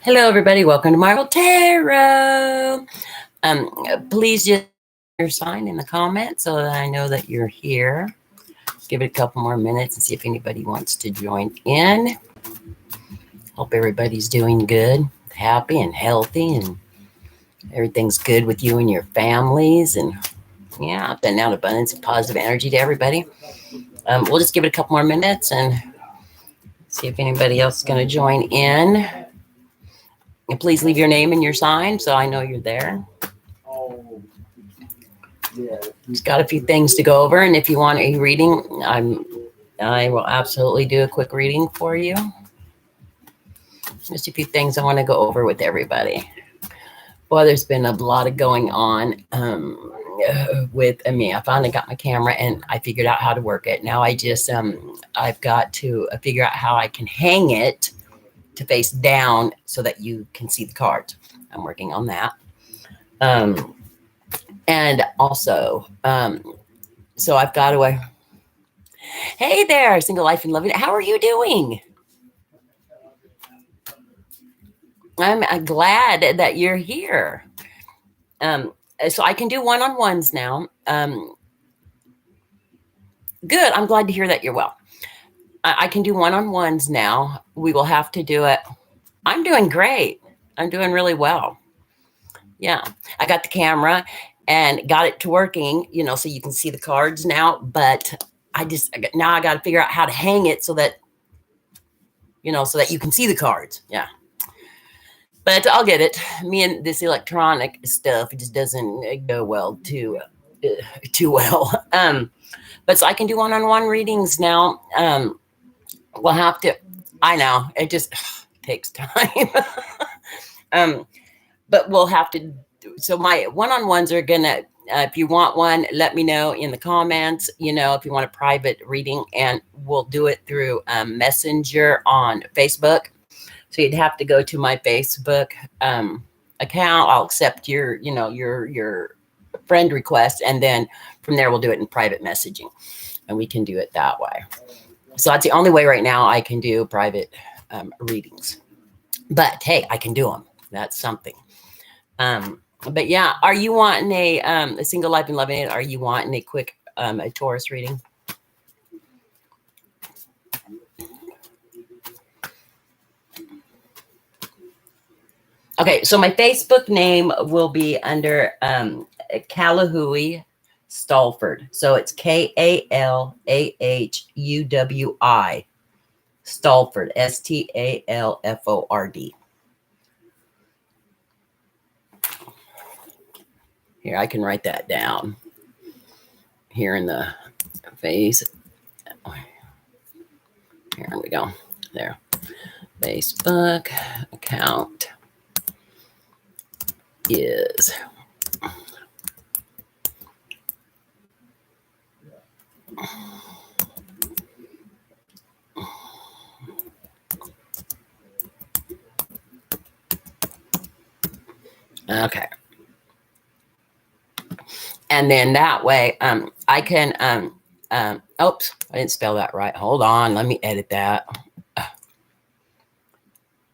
Hello, everybody. Welcome to Marvel Tarot. Please just your sign in the comments so that I know that you're here. Give it a couple more minutes and see if anybody wants to join in. Hope everybody's doing good, happy, and healthy, and everything's good with you and your families. And yeah, sending out abundance and positive energy to everybody. We'll just give it a couple more minutes and see if anybody else is going to join in. And please leave your name and your sign so I know you're there. Just got a few things to go over, and if you want a reading, I will absolutely do a quick reading for you. Just a few things I want to go over with everybody. Well, there's been a lot of going on with me. I finally got my camera and I figured out how to work it. Now I just I've got to figure out how I can hang it to face down so that you can see the cards. I'm working on that. And also, so I've got to, hey there, Single Life and Loving It. How are you doing? I'm glad that you're here. So I can do one-on-ones now. Good. I'm glad to hear that you're well. I can do one-on-ones now. We will have to do it. I'm doing great. I'm doing really well. Yeah. I got the camera and got it to working, so you can see the cards now. But now I got to figure out how to hang it so that, so that you can see the cards. Yeah. But I'll get it. Me and this electronic stuff, it just doesn't go well too well. But so I can do one-on-one readings now. We'll have to. I know it just takes time. But we'll have to. So my one-on-ones are gonna. If you want one, let me know in the comments. If you want a private reading, and we'll do it through Messenger on Facebook. So you'd have to go to my Facebook account. I'll accept your friend request, and then from there we'll do it in private messaging, and we can do it that way. So that's the only way right now I can do private readings. But hey, I can do them. That's something. But yeah, are you wanting a Single Life and Loving It? Are you wanting a quick a Taurus reading? Okay, so my Facebook name will be under KALOA'S Stalford. So it's KALAHUWI Stalford, STALFORD. Here, I can write that down here in the face. Here we go. There. Facebook account is okay. And then that way, I can, oops, I didn't spell that right. Hold on. Let me edit that.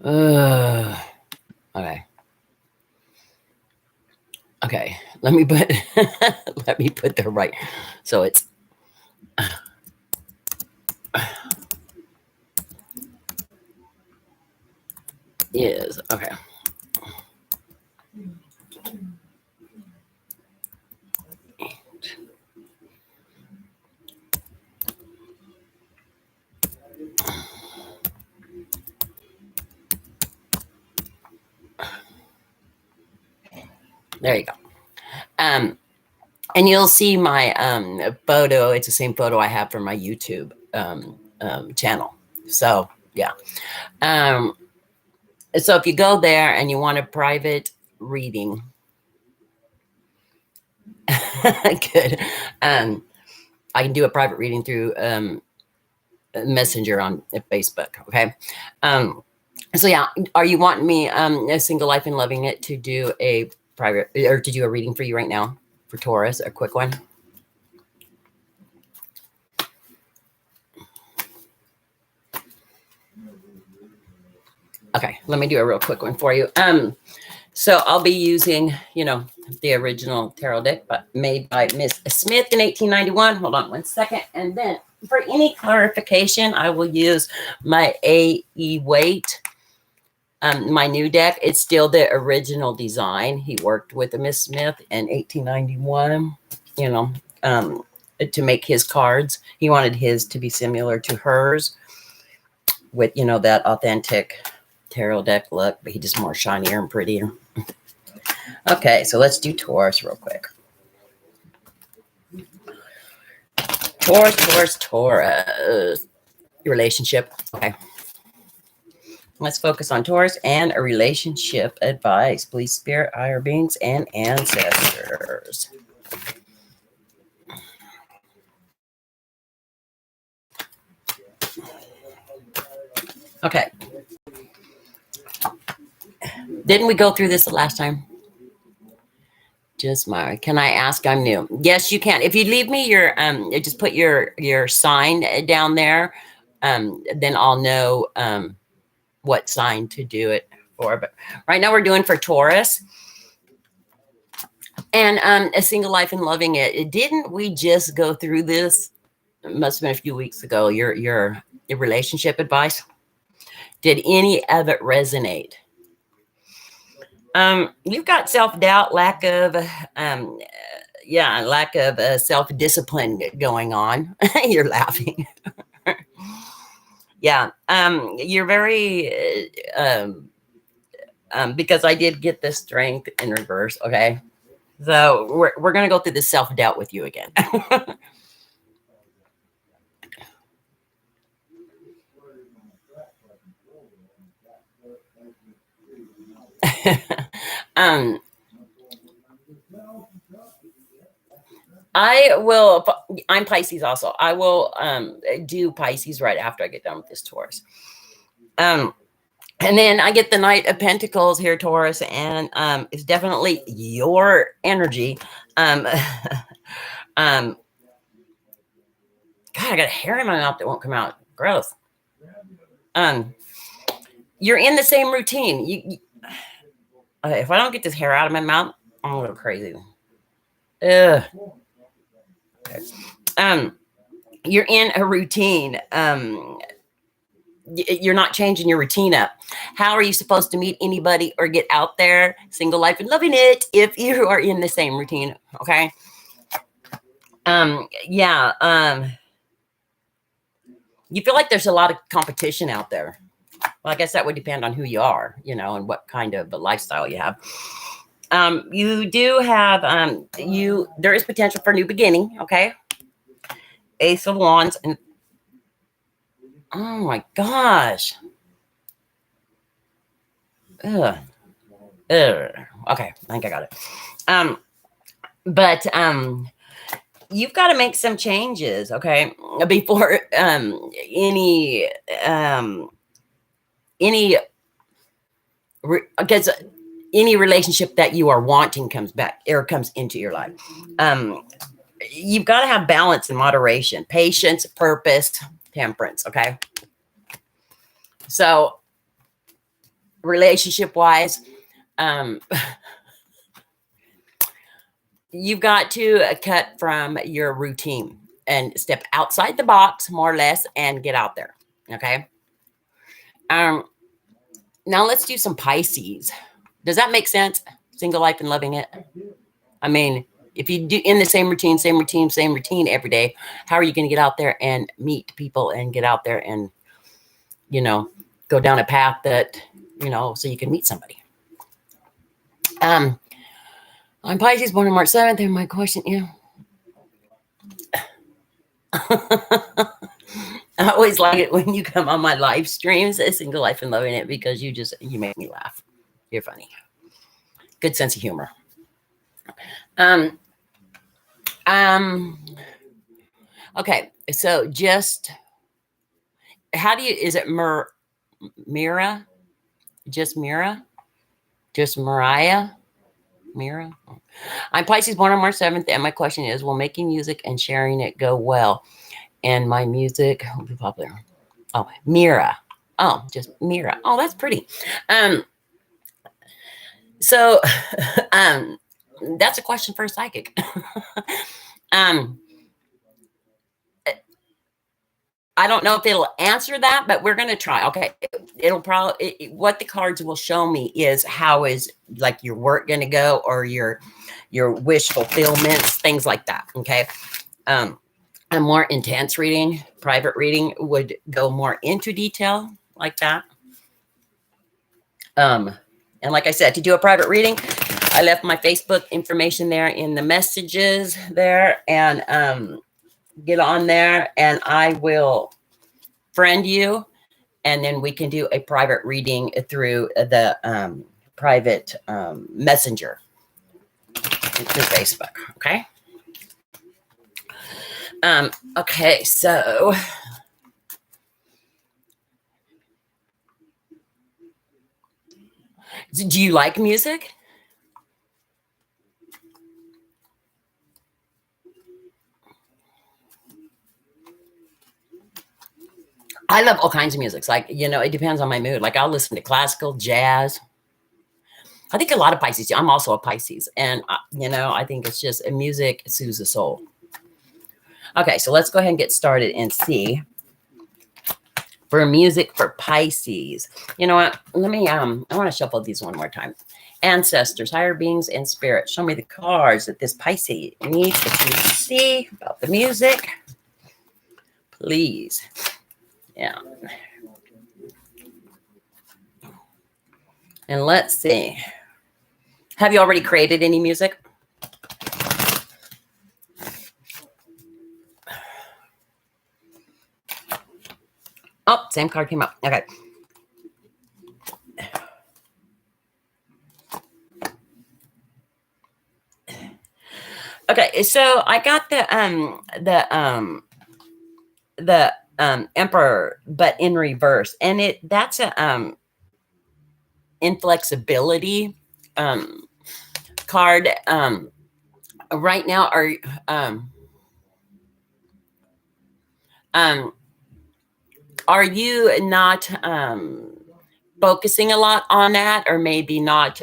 Okay. Okay. Let me put, let me put the right. So it's, is, okay. There you go. And you'll see my photo. It's the same photo I have for my YouTube channel. So yeah. So if you go there and you want a private reading, good. I can do a private reading through Messenger on Facebook. Okay. So yeah, are you wanting me a Single Life and Loving It to do a private or to do a reading for you right now for Taurus, a quick one? Okay, let me do a real quick one for you. So I'll be using, the original tarot deck, but made by Miss Smith in 1891. Hold on one second. And then for any clarification, I will use my A.E. Waite, my new deck. It's still the original design. He worked with Miss Smith in 1891, to make his cards. He wanted his to be similar to hers with, that authentic tarot deck look, but he just more shinier and prettier. Okay, so let's do Taurus real quick. Taurus. Relationship. Okay. Let's focus on Taurus and a relationship advice. Please, spirit, higher beings, and ancestors. Okay. Didn't we go through this the last time? Just Mara. Can I ask? I'm new. Yes, you can. If you leave me your just put your sign down there, then I'll know what sign to do it for. But right now we're doing for Taurus. And a single life and loving it. Didn't we just go through this? It must have been a few weeks ago. Your relationship advice. Did any of it resonate? You've got self-doubt, lack of self-discipline going on. You're laughing. Yeah. You're very because I did get the strength in reverse. Okay. So we're gonna go through the self-doubt with you again. I'm Pisces also. I will do Pisces right after I get done with this Taurus. And then I get the Knight of Pentacles here, Taurus, and it's definitely your energy. God, I got a hair in my mouth that won't come out. Gross. You're in the same routine. If I don't get this hair out of my mouth, I'm gonna go crazy. Ugh. Okay. You're in a routine. You're not changing your routine up. How are you supposed to meet anybody or get out there, single life and loving it, if you are in the same routine? Okay. You feel like there's a lot of competition out there. Well, I guess that would depend on who you are, and what kind of a lifestyle you have. You do have, there is potential for new beginning. Okay. Ace of Wands. And oh my gosh. Ugh. Okay. I think I got it. But you've got to make some changes. Okay. Before, because any relationship that you are wanting comes back or comes into your life. You've got to have balance and moderation, patience, purpose, temperance. Okay. So relationship wise, you've got to cut from your routine and step outside the box more or less and get out there. Okay. Now let's do some Pisces. Does that make sense? Single life and loving it. I mean, if you do in the same routine every day, how are you going to get out there and meet people and get out there and, go down a path that, so you can meet somebody? I'm Pisces, born on March 7th, and my question, I always like it when you come on my live streams, a single life and loving it, because you make me laugh. You're funny. Good sense of humor. Okay, so just is it Mira? Just Mira? Just Mariah? Mira? I'm Pisces, born on March 7th, and my question is, will making music and sharing it go well? And my music will be popular. Oh, Mira. Oh, just Mira. Oh, that's pretty. Um, so um that's a question for a psychic. um I don't know if it'll answer that, but we're going to try. Okay. It'll probably, what the cards will show me is how is like your work going to go, or your wish fulfillments, things like that. Okay. Um, a more intense reading, private reading would go more into detail like that. And like I said, to do a private reading, I left my Facebook information there in the messages there, and get on there and I will friend you, and then we can do a private reading through the private messenger through Facebook. Okay. Okay. So, do you like music? I love all kinds of music. Like, it depends on my mood. Like, I'll listen to classical, jazz. I think a lot of Pisces. I'm also a Pisces, and I think it's just music soothes the soul. Okay, so let's go ahead and get started and see for music for Pisces. You know what? Let me I want to shuffle these one more time. Ancestors, higher beings, and spirits, show me the cards that this Pisces needs to see about the music, please. Yeah. And let's see. Have you already created any music? Oh, same card came up. Okay. Okay, so I got the Emperor, but in reverse, and that's a inflexibility card. Right now, are you not focusing a lot on that, or maybe not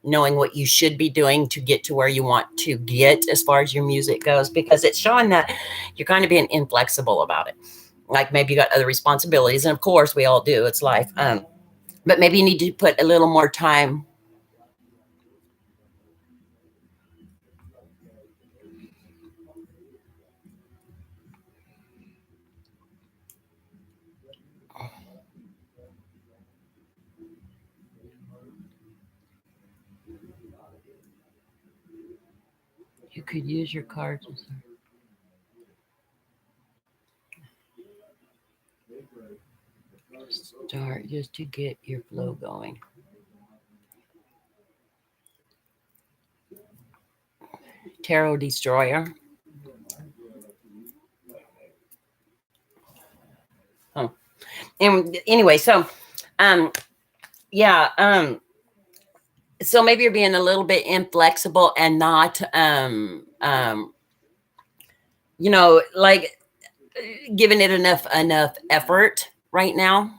knowing what you should be doing to get to where you want to get as far as your music goes? Because it's showing that you're kind of being inflexible about it. Like, maybe you got other responsibilities, and of course we all do, it's life. But maybe you need to put a little more time. You could use your cards. Start just to get your flow going. Tarot Destroyer. Oh, and anyway, so yeah, so maybe you're being a little bit inflexible and not like giving it enough effort right now.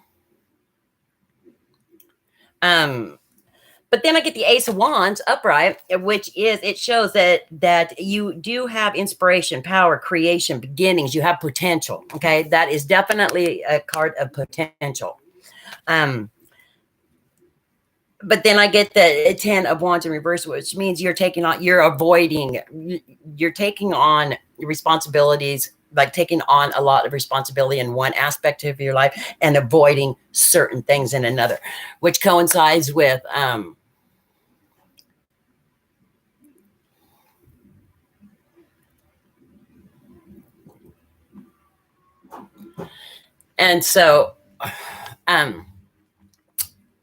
But then I get the Ace of Wands upright, which it shows that you do have inspiration, power, creation, beginnings. You have potential. Okay, that is definitely a card of potential. But then I get the 10 of Wands in reverse, which means you're taking on responsibilities, like taking on a lot of responsibility in one aspect of your life and avoiding certain things in another, which coincides with and so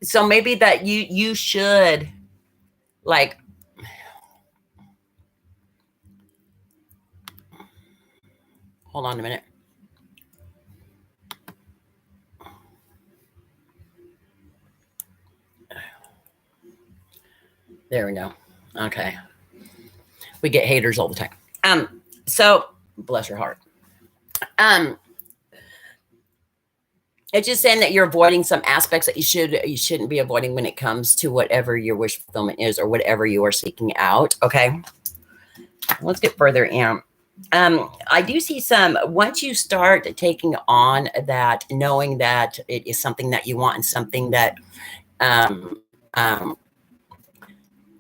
so maybe that you should, like, hold on a minute. There we go. Okay. We get haters all the time. So bless your heart. Um It's just saying that you're avoiding some aspects that you shouldn't be avoiding when it comes to whatever your wish fulfillment is or whatever you are seeking out. Okay. Let's get further in. I do see some, once you start taking on that, knowing that it is something that you want and something that, um, um,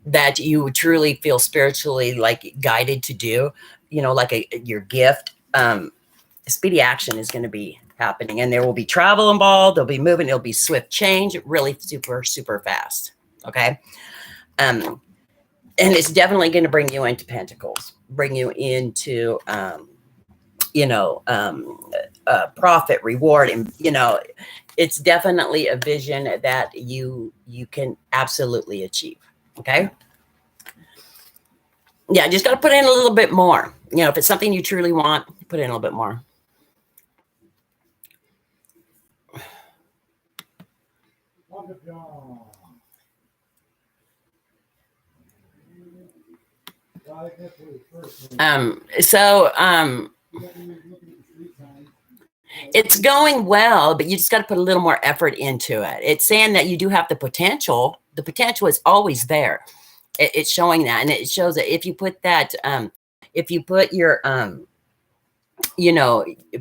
that you truly feel spiritually like guided to do, you know, like your gift, speedy action is going to be happening, and there will be travel involved. There'll be movement. It'll be swift change, really super, super fast. Okay. And it's definitely going to bring you into pentacles, bring you into, profit, reward, and it's definitely a vision that you can absolutely achieve. Okay. Yeah, just got to put in a little bit more. If it's something you truly want, put in a little bit more. It's going well, but you just got to put a little more effort into it. It's saying that you do have the potential. The potential is always there. It's showing that, and it shows that if you put that, if you put your,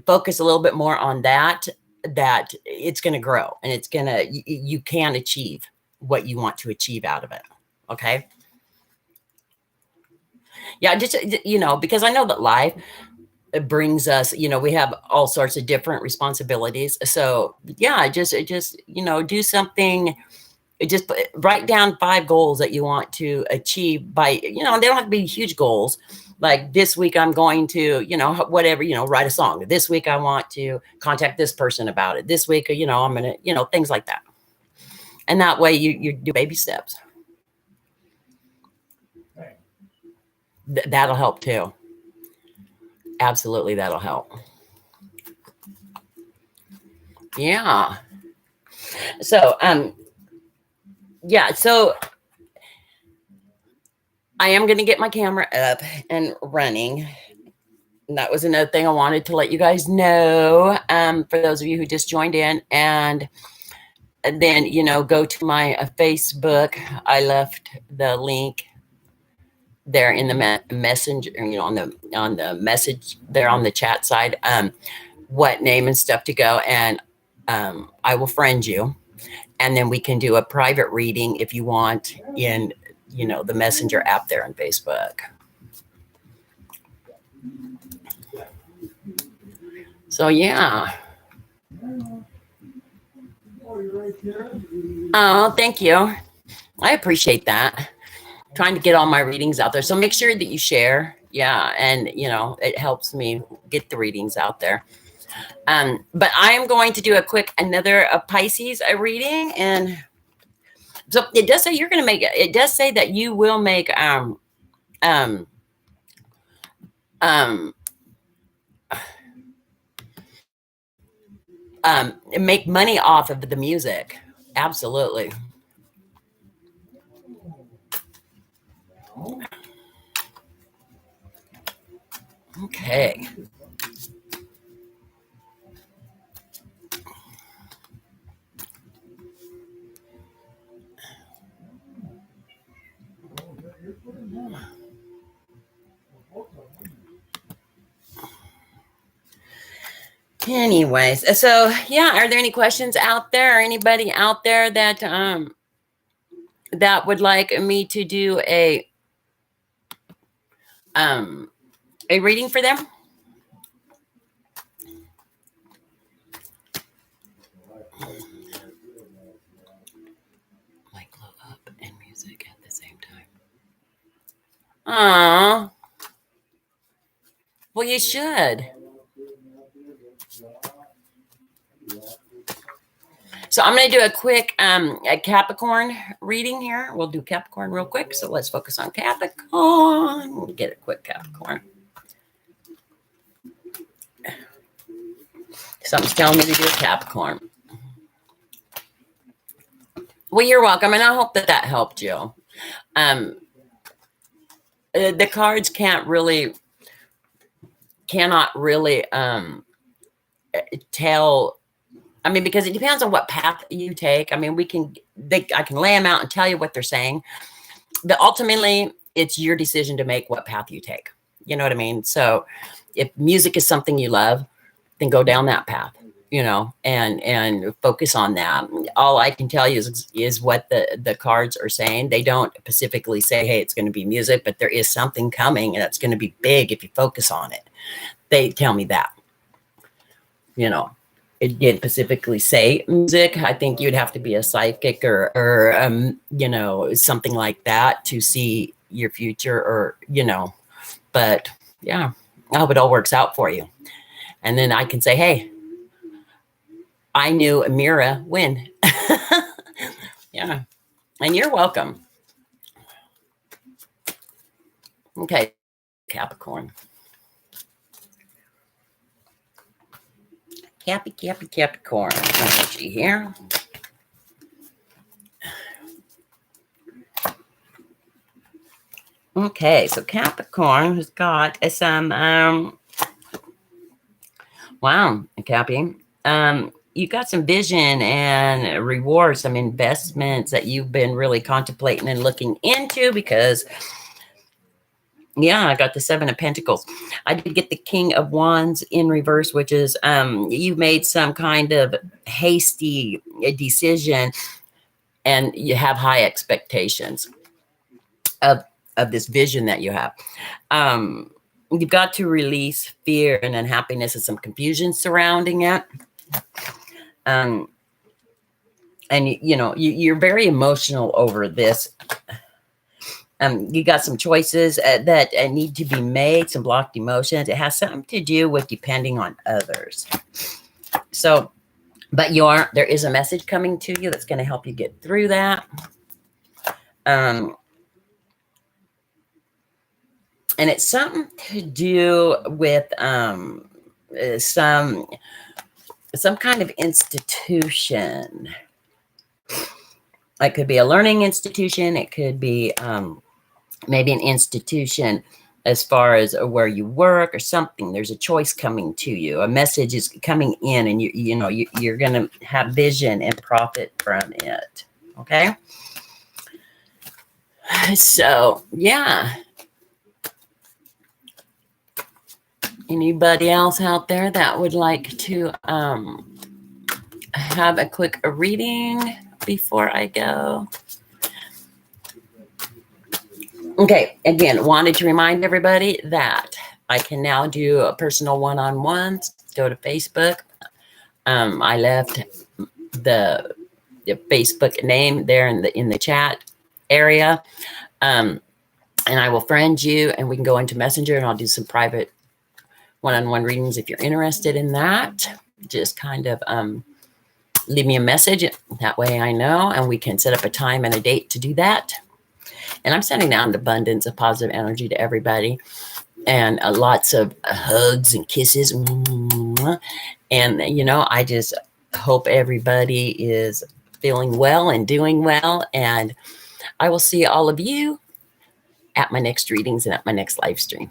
focus a little bit more on that it's going to grow, and it's going to, you can achieve what you want to achieve out of it. Okay. Yeah. Just, because I know that life brings us, we have all sorts of different responsibilities. So yeah, just, do something. Just write down 5 goals that you want to achieve by, they don't have to be huge goals. Like this week, I'm going to, whatever, write a song. This week, I want to contact this person about it. This week, I'm going to, things like that. And that way you do baby steps. That'll help too. Absolutely. That'll help. Yeah. So, yeah. So I am going to get my camera up and running. And that was another thing I wanted to let you guys know, for those of you who just joined in. And then, go to my Facebook. I left the link there in the messenger, on the message there on the chat side, what name and stuff to go. And I will friend you. And then we can do a private reading if you want in, the messenger app there on Facebook. So, yeah. Oh, thank you. I appreciate that. Trying to get all my readings out there. So make sure that you share. Yeah. And, it helps me get the readings out there. But I am going to do another Pisces reading. And so it does say you're going to make it. It does say that you will make, make money off of the music. Absolutely. Okay. Anyways, so yeah, are there any questions out there, or anybody out there that that would like me to do a reading for them? Like glow up and music at the same time. Aww. Well, you should. So I'm going to do a quick a Capricorn reading here. We'll do Capricorn real quick. So let's focus on Capricorn. We'll get a quick Capricorn. Something's telling me to do a Capricorn. Well, you're welcome, and I hope that helped you. The cards cannot really tell I mean, because it depends on what path you take. I mean, I can lay them out and tell you what they're saying, but ultimately it's your decision to make what path you take. You know what I mean? So if music is something you love, then go down that path, and focus on that. All I can tell you is what the cards are saying. They don't specifically say, hey, it's going to be music, but there is something coming and it's going to be big if you focus on it. They tell me that, it didn't specifically say music. I think you'd have to be a psychic or something like that to see your future, but yeah, I hope it all works out for you. And then I can say, hey, I knew Amira when. Yeah. And you're welcome. Okay. Capricorn. Capricorn energy here. Okay, so Capricorn has got some wow, Cappy. You got some vision and rewards, some investments that you've been really contemplating and looking into, because yeah, I got the 7 of Pentacles. I did get the King of Wands in reverse, which is you made some kind of hasty decision and you have high expectations of this vision that you have. You've got to release fear and unhappiness and some confusion surrounding it. And you're very emotional over this. You got some choices that need to be made, some blocked emotions. It has something to do with depending on others. So, but there is a message coming to you that's going to help you get through that. And it's something to do with some kind of institution. It could be a learning institution. It could be maybe an institution as far as where you work or something. There's a choice coming to you. A message is coming in, and you're going to have vision and profit from it. Okay. So yeah. Anybody else out there that would like to have a quick reading before I go? Okay, again, wanted to remind everybody that I can now do a personal one-on-ones. Go to Facebook. I left the Facebook name there in the chat area, and I will friend you, and we can go into Messenger, and I'll do some private one-on-one readings if you're interested in that. Just kind of leave me a message. That way I know, and we can set up a time and a date to do that. And I'm sending out an abundance of positive energy to everybody, and lots of hugs and kisses. And, I just hope everybody is feeling well and doing well. And I will see all of you at my next readings and at my next live stream.